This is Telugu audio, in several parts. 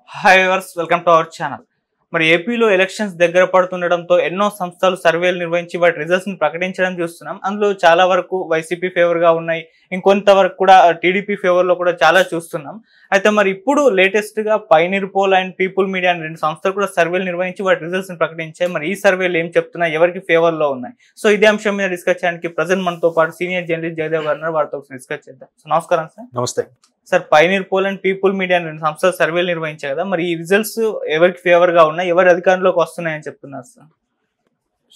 Hi viewers, welcome to our channel. మరి ఏపీలో ఎలక్షన్స్ దగ్గర పడుతుండడంతో ఎన్నో సంస్థలు సర్వేలు నిర్వహించి వాటి రిజల్ట్స్ ని ప్రకటించడం చూస్తున్నాం. అందులో చాలా వరకు వైసీపీ ఫేవర్ గా ఉన్నాయి, ఇంకొంతవరకు కూడా టీడీపీ ఫేవర్ లో కూడా చాలా చూస్తున్నాం. అయితే మరి ఇప్పుడు లేటెస్ట్ గా Pioneer Poll and People Media అనే రెండు సంస్థలు కూడా సర్వేలు నిర్వహించి వాటి రిజల్ట్స్ ని ప్రకటించాయి. మరి ఈ సర్వేలు ఏం చెప్తున్నాయి, ఎవరికి ఫేవర్ లో ఉన్నాయి, సో ఇదే అంశం మీద డిస్కస్ చేయడానికి ప్రజెంట్ మనతో పాటు సీనియర్ జర్నలిస్ట్ జయదేవ్ గారు వారితో డిస్కస్ చేద్దాం. సో నమస్కారం సార్. నమస్తే sir, Pioneer Poll and People Media రెండు సంస్థలు సర్వేలు నిర్వహించాయి కదా, మరి ఈ రిజల్ట్స్ ఎవరికి ఫేవర్ గా ఉన్నాయి, ఎవరి అధికారంలోకి వస్తున్నాయని చెప్తున్నారు సార్?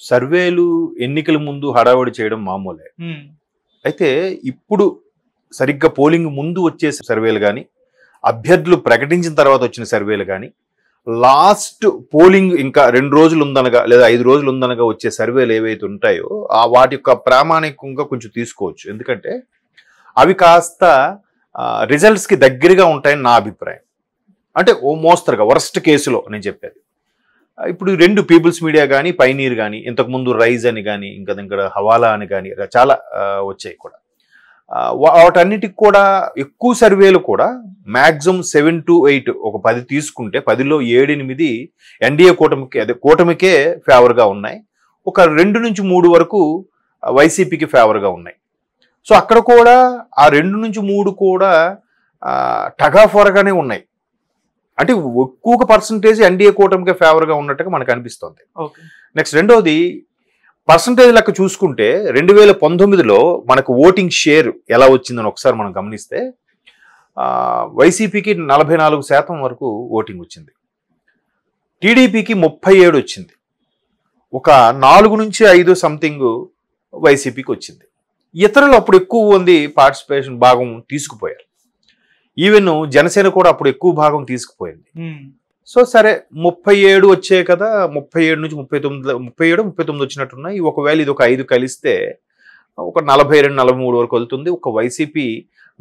సర్వేలు ఎన్నికల ముందు హడావుడి చేయడం మామూలే. అయితే ఇప్పుడు సరిగ్గా పోలింగ్ ముందు వచ్చే సర్వేలు కానీ, అభ్యర్థులు ప్రకటించిన తర్వాత వచ్చిన సర్వేలు కానీ, లాస్ట్ పోలింగ్ ఇంకా 2 రోజులు ఉందనగా లేదా 5 రోజులు ఉందనగా వచ్చే సర్వేలు ఏవైతే ఉంటాయో వాటి యొక్క ప్రామాణికంగా కొంచెం తీసుకోవచ్చు. ఎందుకంటే అవి కాస్త రిజల్ట్స్కి దగ్గరగా ఉంటాయని నా అభిప్రాయం. అంటే ఓ మోస్తరుగా వరస్ట్ కేసులో నేను చెప్పేది. ఇప్పుడు 2 పీపుల్స్ మీడియా కానీ, పైనీర్ కానీ, ఇంతకుముందు రైజ్ అని కానీ, ఇంకా హవాలా అని కానీ చాలా వచ్చాయి కూడా. వాటన్నిటికి కూడా ఎక్కువ సర్వేలు కూడా మ్యాక్సిమం 7 to 8 ఒక 10 తీసుకుంటే 10లో 7-8 ఎన్డీఏ కూటమికే ఫేవర్గా ఉన్నాయి. ఒక 2 నుంచి 3 వరకు వైసీపీకి ఫేవర్గా ఉన్నాయి. సో అక్కడ కూడా ఆ 2 నుంచి 3 కూడా టగాఫోరగానే ఉన్నాయి. అంటే ఎక్కువ పర్సంటేజ్ ఎన్డీఏ కూటమికే ఫేవర్గా ఉన్నట్టుగా మనకు అనిపిస్తుంది. నెక్స్ట్ రెండోది పర్సంటేజ్ లెక్క చూసుకుంటే 2019లో మనకు ఓటింగ్ షేర్ ఎలా వచ్చిందని ఒకసారి మనం గమనిస్తే వైసీపీకి 44% వరకు ఓటింగ్ వచ్చింది, టీడీపీకి 37 వచ్చింది, ఒక 4 నుంచి 5 సంథింగ్ వైసీపీకి వచ్చింది. ఇతరులు అప్పుడు ఎక్కువ మంది పార్టిసిపేషన్ భాగం తీసుకుపోయారు. ఈవెన్ జనసేన కూడా అప్పుడు ఎక్కువ భాగం తీసుకుపోయింది. సో సరే 37 వచ్చాయి కదా, 37 నుంచి 39 వచ్చినట్టున్నాయి. ఒకవేళ ఇది ఒక 5 కలిస్తే ఒక 42-43 వరకు వెళ్తుంది. ఒక వైసీపీ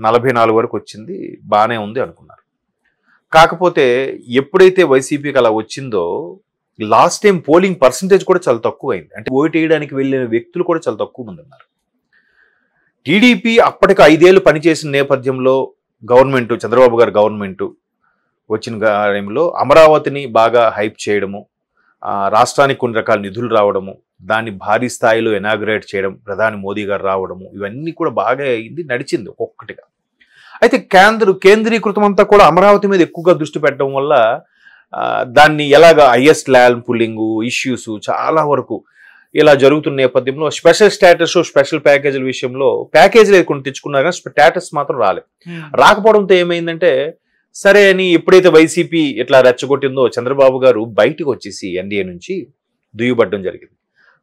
44 వరకు వచ్చింది, బాగానే ఉంది అనుకున్నారు. కాకపోతే ఎప్పుడైతే వైసీపీకి అలా వచ్చిందో లాస్ట్ టైం పోలింగ్ పర్సంటేజ్ కూడా చాలా తక్కువ అయింది. అంటే ఓటు వేయడానికి వెళ్ళిన వ్యక్తులు కూడా చాలా తక్కువ మంది ఉన్నారు. టీడీపీ అప్పటికి 5 ఏళ్ళు పనిచేసిన నేపథ్యంలో గవర్నమెంట్, చంద్రబాబు గారు గవర్నమెంట్ వచ్చిన టైంలో అమరావతిని బాగా హైప్ చేయడము, రాష్ట్రానికి కొన్ని రకాల నిధులు రావడము, దాన్ని భారీ స్థాయిలో ఇనాగ్రేట్ చేయడం, ప్రధాని మోదీ గారు రావడము, ఇవన్నీ కూడా బాగా అయింది, నడిచింది ఒక్కొక్కటిగా. అయితే కేంద్రీకృతం అంతా కూడా అమరావతి మీద ఎక్కువగా దృష్టి పెట్టడం వల్ల దాన్ని ఎలాగా హైయెస్ట్ ల్యాండ్ పుల్లింగ్ ఇష్యూస్ చాలా వరకు ఇలా జరుగుతున్న నేపథ్యంలో స్పెషల్ స్టేటస్, స్పెషల్ ప్యాకేజీల విషయంలో ప్యాకేజీలు కొన్ని తెచ్చుకున్నారు కానీ స్టేటస్ మాత్రం రాలేదు. రాకపోవడంతో ఏమైందంటే సరే అని ఎప్పుడైతే వైసీపీ ఇట్లా రెచ్చగొట్టిందో చంద్రబాబు గారు బయటకు వచ్చేసి ఎన్డీఏ నుంచి దుయ్యబట్టడం జరిగింది.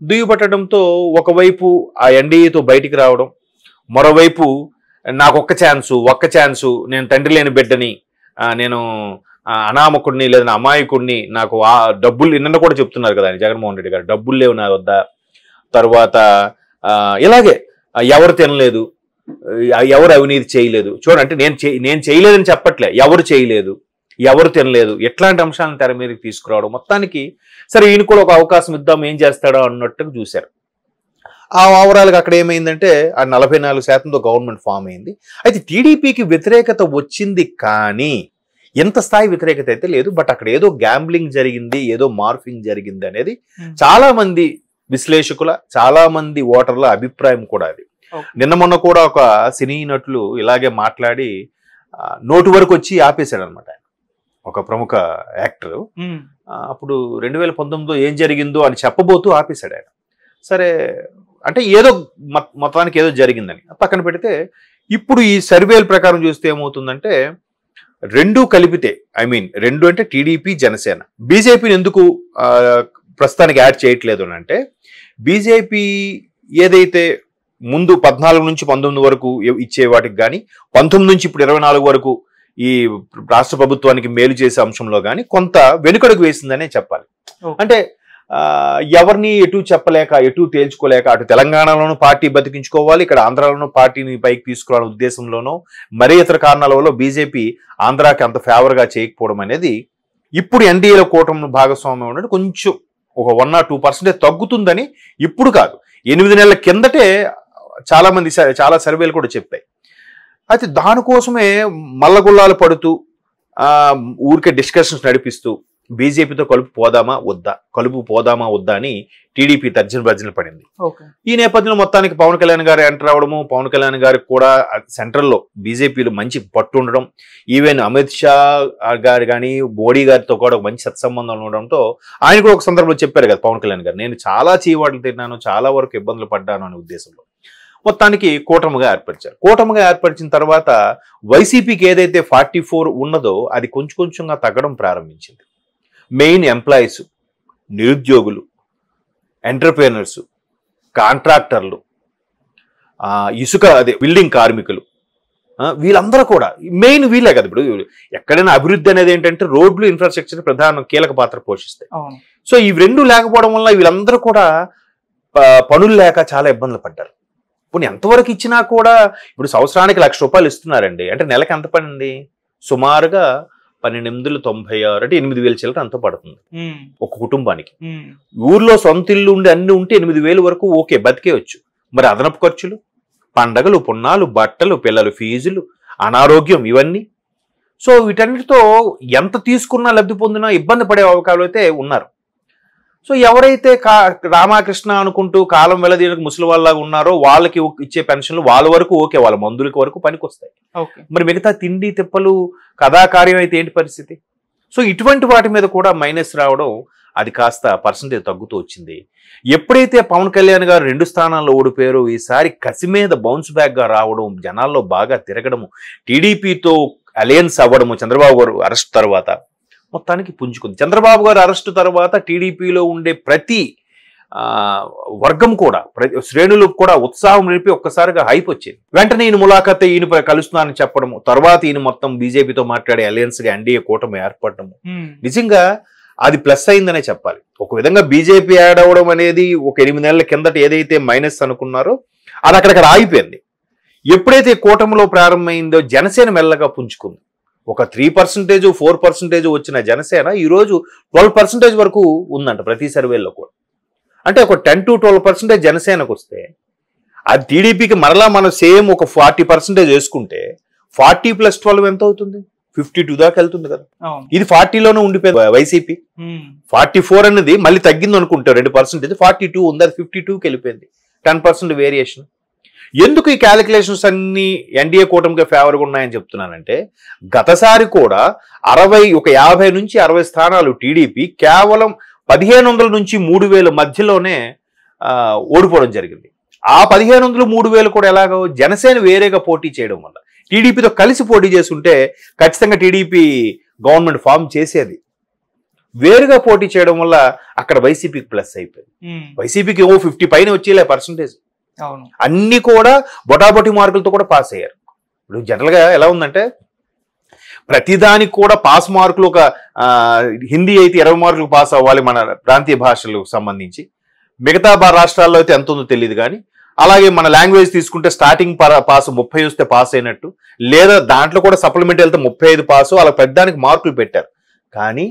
దుయ్యబట్టడంతో ఒకవైపు ఆ ఎన్డీఏతో బయటికి రావడం, మరోవైపు నాకు ఒక్క ఛాన్సు, నేను తండ్రి లేని బిడ్డని, నేను అనామకుడిని లేదా అమాయకుడిని, నాకు ఆ డబ్బులు నిన్న కూడా చెప్తున్నారు కదా జగన్మోహన్ రెడ్డి గారు, డబ్బులు లేవు నా వద్ద, తర్వాత ఇలాగే ఎవరు తినలేదు, ఎవరు అవినీతి చేయలేదు. చూడండి, నేను చేయలేదని చెప్పట్లే, ఎవరు చేయలేదు, ఎవరు తినలేదు, ఎట్లాంటి అంశాలను తెర మీదకి తీసుకురావడం, మొత్తానికి సరే ఈయన కూడా ఒక అవకాశం ఇద్దాం, ఏం చేస్తాడో అన్నట్టుగా చూశారు. ఆ ఓవరాల్గా అక్కడ ఏమైందంటే ఆ 44%తో గవర్నమెంట్ ఫామ్ అయింది. అయితే టీడీపీకి వ్యతిరేకత వచ్చింది కానీ ఎంత స్థాయి వ్యతిరేకత అయితే లేదు. బట్ అక్కడ ఏదో గ్యాంబ్లింగ్ జరిగింది, ఏదో మార్ఫింగ్ జరిగింది అనేది చాలా మంది విశ్లేషకుల, చాలా మంది ఓటర్ల అభిప్రాయం కూడా అది. నిన్న మొన్న కూడా ఒక సినీ నటులు ఇలాగే మాట్లాడి నోటు వరకు వచ్చి ఆపేశాడు అనమాట. ఆయన ఒక ప్రముఖ యాక్టర్ అప్పుడు 2019లో ఏం జరిగిందో అని చెప్పబోతూ ఆపేశాడు ఆయన. సరే అంటే ఏదో మొత్తానికి ఏదో జరిగిందని పక్కన పెడితే ఇప్పుడు ఈ సర్వేల ప్రకారం చూస్తే ఏమవుతుందంటే 2 కలిపితే, రెండు అంటే టీడీపీ, జనసేన, బీజేపీని ఎందుకు ప్రస్తుతానికి యాడ్ చేయట్లేదు అని అంటే బీజేపీ ఏదైతే ముందు 14 నుంచి 19 వరకు ఇచ్చే వాటికి కానీ, 19 నుంచి ఇప్పుడు 24 వరకు ఈ రాష్ట్ర ప్రభుత్వానికి మేలు చేసే అంశంలో కానీ కొంత వెనుకడుగు వేసిందనే చెప్పాలి. అంటే ఎవరిని ఎటు చెప్పలేక, ఎటు తేల్చుకోలేక, అటు తెలంగాణలోనూ పార్టీ బతికించుకోవాలి, ఇక్కడ ఆంధ్రాలోనూ పార్టీని పైకి తీసుకురావాలనే ఉద్దేశంలోనూ మరే ఇతర కారణాల వల్ల బీజేపీ ఆంధ్రాకి అంత ఫేవర్గా చేయకపోవడం అనేది ఇప్పుడు ఎన్డీఏలో కూటమి భాగస్వామ్యం ఉన్నట్టు కొంచెం ఒక 1 or 2% తగ్గుతుందని ఇప్పుడు కాదు, 8 నెలల కిందటే చాలా సర్వేలు కూడా చెప్పాయి. అయితే దానికోసమే మల్లగుల్లాలు పడుతూ ఊరికే డిస్కషన్స్ నడిపిస్తూ బీజేపీతో కలుపు పోదామా వద్దా అని టీడీపీ తర్జన భర్జన పడింది. ఈ నేపథ్యంలో మొత్తానికి పవన్ కళ్యాణ్ గారు ఎంటర్ అవడము, పవన్ కళ్యాణ్ గారికి కూడా సెంట్రల్లో బీజేపీలో మంచి పట్టు ఉండడం, ఈవెన్ అమిత్ షా గారు కానీ మోడీ గారితో కూడా మంచి సత్సంబంధం ఉండడంతో ఆయన కూడా ఒక సందర్భంలో చెప్పారు కదా పవన్ కళ్యాణ్ గారు, నేను చాలా చీవాట్లు తిన్నాను, చాలా వరకు ఇబ్బందులు పడ్డాను అనే ఉద్దేశంలో మొత్తానికి కూటమిగా ఏర్పరిచారు. కూటమిగా ఏర్పరిచిన తర్వాత వైసీపీకి ఏదైతే 44 ఉన్నదో అది కొంచెం కొంచెంగా తగ్గడం ప్రారంభించింది. మెయిన్ ఎంప్లాయీస్, నిరుద్యోగులు, ఎంటర్ప్రెనర్స్, కాంట్రాక్టర్లు, ఇసుక బిల్డింగ్ కార్మికులు, వీళ్ళందరూ కూడా మెయిన్ వీళ్ళే కదా. ఇప్పుడు ఎక్కడైనా అభివృద్ధి అనేది ఏంటంటే రోడ్లు, ఇన్ఫ్రాస్ట్రక్చర్ ప్రధాన కీలక పాత్ర పోషిస్తాయి. సో ఇవి రెండు లేకపోవడం వల్ల వీళ్ళందరూ కూడా పనులు లేక చాలా ఇబ్బందులు పడ్డారు. ఇప్పుడు ఎంతవరకు ఇచ్చినా కూడా ఇప్పుడు సంవత్సరానికి ₹1,00,000 ఇస్తున్నారండి, అంటే నెలకి ఎంత పడింది? సుమారుగా 12,896 అంటే 8,000 చిల్లర అంత పడుతుంది ఒక కుటుంబానికి. ఊర్లో సొంత ఇల్లు ఉండి అన్ని ఉంటే 8,000 వరకు ఓకే, బతికేయచ్చు. మరి అదనపు ఖర్చులు, పండగలు, పున్నాలు, బట్టలు, పిల్లలు ఫీజులు, అనారోగ్యం, ఇవన్నీ. సో వీటన్నిటితో ఎంత తీసుకున్నా లబ్ధి పొందినా ఇబ్బంది పడే అవకాశాలు అయితే ఉన్నారు. సో ఎవరైతే రామకృష్ణ అనుకుంటూ కాలం వెళ్లదీయడానికి ముసలి వాళ్ళలాగా ఉన్నారో వాళ్ళకి ఇచ్చే పెన్షన్లు వాళ్ళ వరకు ఓకే, వాళ్ళ మందులకి వరకు పనికొస్తాయి. మరి మిగతా తిండి తిప్పలు కథాకార్యం అయితే ఏంటి పరిస్థితి? సో ఇటువంటి వాటి మీద కూడా మైనస్ రావడం, అది కాస్త పర్సంటేజ్ తగ్గుతూ వచ్చింది. ఎప్పుడైతే పవన్ కళ్యాణ్ గారు 2 స్థానాల్లో ఓడిపోయారో ఈసారి కసి మీద బౌన్స్ బ్యాక్ గా రావడం, జనాల్లో బాగా తిరగడము, టీడీపీతో అలయన్స్ అవ్వడము, చంద్రబాబు గారు అరెస్ట్ తర్వాత మొత్తానికి పుంజుకుంది. చంద్రబాబు గారు అరెస్టు తర్వాత టీడీపీలో ఉండే ప్రతి వర్గం కూడా, ప్రతి శ్రేణులకు కూడా ఉత్సాహం నిలిపి ఒక్కసారిగా హైప్ వచ్చింది. వెంటనే ఈయన ములాఖాత్ ఈయన కలుస్తున్నానని చెప్పడము, తర్వాత ఈయన మొత్తం బీజేపీతో మాట్లాడే అలయన్స్ గా ఎన్డీఏ కూటమి ఏర్పడటము నిజంగా అది ప్లస్ అయిందనే చెప్పాలి. ఒక విధంగా బీజేపీ యాడ్ అవ్వడం అనేది ఒక 8 నెలల కిందట ఏదైతే మైనస్ అనుకున్నారో అది అక్కడక్కడ ఆగిపోయింది. ఎప్పుడైతే కూటమిలో ప్రారంభమైందో జనసేన మెల్లగా పుంజుకుంది. ఒక 3%, 4% వచ్చిన జనసేన ఈరోజు 12% వరకు ఉందంట ప్రతి సర్వేల్లో కూడా. అంటే ఒక 10 to 12% జనసేనకు వస్తే అది టీడీపీకి మరలా మనం సేమ్ ఒక 40% వేసుకుంటే 40 + 12 ఎంత అవుతుంది? 52 దాకా వెళ్తుంది కదా. ఇది 40లోనే ఉండిపోయింది వైసీపీ. 44 అనేది మళ్ళీ తగ్గింది అనుకుంటే 2%, 42 ఉంది, అది 52కి వెళ్ళిపోయింది. 10% వేరియేషన్. ఎందుకు ఈ క్యాలిక్యులేషన్స్ అన్ని ఎన్డీఏ కూటమికి ఫేవర్గా ఉన్నాయని చెప్తున్నానంటే, గతసారి కూడా 50 నుంచి 60 స్థానాలు టీడీపీ కేవలం 1,500 నుంచి 3,000 మధ్యలోనే ఓడిపోవడం జరిగింది. ఆ 1,500, 3,000 కూడా ఎలాగో జనసేన వేరేగా పోటీ చేయడం వల్ల, టీడీపీతో కలిసి పోటీ చేస్తుంటే ఖచ్చితంగా టీడీపీ గవర్నమెంట్ ఫామ్ చేసేది. వేరుగా పోటీ చేయడం వల్ల అక్కడ వైసీపీకి ప్లస్ అయిపోయింది. వైసీపీకి 50 పైన వచ్చేలే పర్సంటేజ్. అన్ని కూడా బొటాబొటి మార్కులతో కూడా పాస్ అయ్యారు. ఇప్పుడు జనరల్ గా ఎలా ఉందంటే ప్రతిదానికి కూడా పాస్ మార్కులు, ఒక హిందీ అయితే 20 మార్కులు పాస్ అవ్వాలి మన ప్రాంతీయ భాషలకు సంబంధించి, మిగతా రాష్ట్రాల్లో అయితే ఎంత ఉందో తెలియదు కానీ, అలాగే మన లాంగ్వేజ్ తీసుకుంటే స్టార్టింగ్ పాస్ 30 వస్తే పాస్ అయినట్టు, లేదా దాంట్లో కూడా సప్లిమెంట్ వెళ్తే 35 పాసు, అలా పెద్దానికి మార్కులు పెట్టారు. కానీ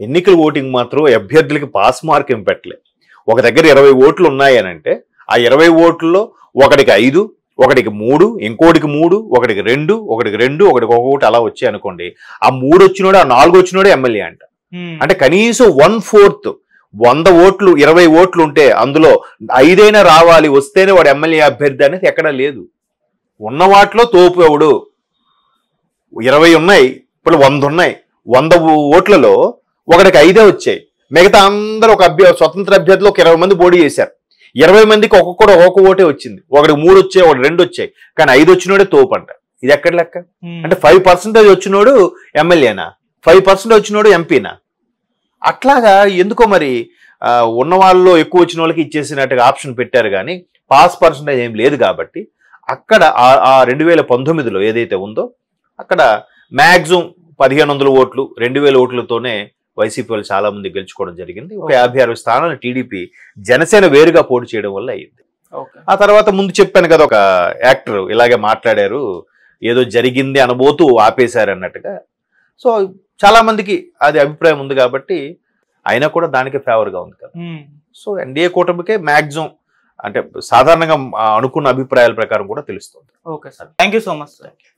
ఎన్నికల ఓటింగ్ మాత్రం అభ్యర్థులకి పాస్ మార్క్ ఏం పెట్టలేదు. ఒక దగ్గర 20 ఓట్లు ఉన్నాయి అని అంటే ఆ 20 ఓట్లలో ఒకటికి 5, ఒకటికి 3, ఇంకోటికి 3, ఒకటికి 2, ఒకటికి 2, ఒకటికి 1 అలా వచ్చాయి అనుకోండి. ఆ 3 వచ్చినోడు, ఆ 4 వచ్చినోడే ఎమ్మెల్యే అంట. అంటే కనీసం 1/4, 100 ఓట్లు 20 ఓట్లు ఉంటే అందులో 5 అయినా రావాలి, వస్తేనే వాడు ఎమ్మెల్యే అభ్యర్థి అనేది ఎక్కడా లేదు. ఉన్న వాటిలో తోపు ఎవడు? 20 ఉన్నాయి, ఇప్పుడు 100 ఉన్నాయి. 100 ఓట్లలో ఒకటికి 5 వచ్చాయి. మిగతా అందరూ ఒక స్వతంత్ర అభ్యర్థులు ఒక 20 మంది పోటీ చేశారు. 20 మందికి ఒక్కొక్కడు ఒక ఓటే వచ్చింది. ఒకటికి 3 వచ్చాయి, ఒకటి 2 వచ్చాయి. కానీ 5 వచ్చినోడే తోపు అంట. ఇది ఎక్కడ లెక్క? అంటే 5% వచ్చినోడు ఎమ్మెల్యేనా? 5% వచ్చినోడు ఎంపీనా? అట్లాగా ఎందుకో మరి ఉన్న వాళ్ళలో ఎక్కువ వచ్చిన వాళ్ళకి ఇచ్చేసినట్టుగా ఆప్షన్ పెట్టారు కానీ పాస్ పర్సంటేజ్ ఏం లేదు. కాబట్టి అక్కడ ఆ 2019లో ఏదైతే ఉందో అక్కడ మ్యాక్సిమం 1,500 ఓట్లు, 2,000 ఓట్లతోనే వైసీపీ వాళ్ళు చాలా మంది గెలుచుకోవడం జరిగింది. ఒక 50-60 స్థానాలు టీడీపీ జనసేన వేరుగా పోటీ చేయడం వల్ల అయింది. ఆ తర్వాత ముందు చెప్పాను కదా, ఒక యాక్టర్ ఇలాగే మాట్లాడారు, ఏదో జరిగింది అనబోతూ ఆపేశారు అన్నట్టుగా. సో చాలా మందికి అది అభిప్రాయం ఉంది కాబట్టి అయినా కూడా దానికి ఫేవర్గా ఉంది కదా. సో ఎన్డీఏ కూటమికే మ్యాక్సిమం అంటే సాధారణంగా అనుకున్న అభిప్రాయాల ప్రకారం కూడా తెలుస్తుంది. Okay sir, thank you so much sir.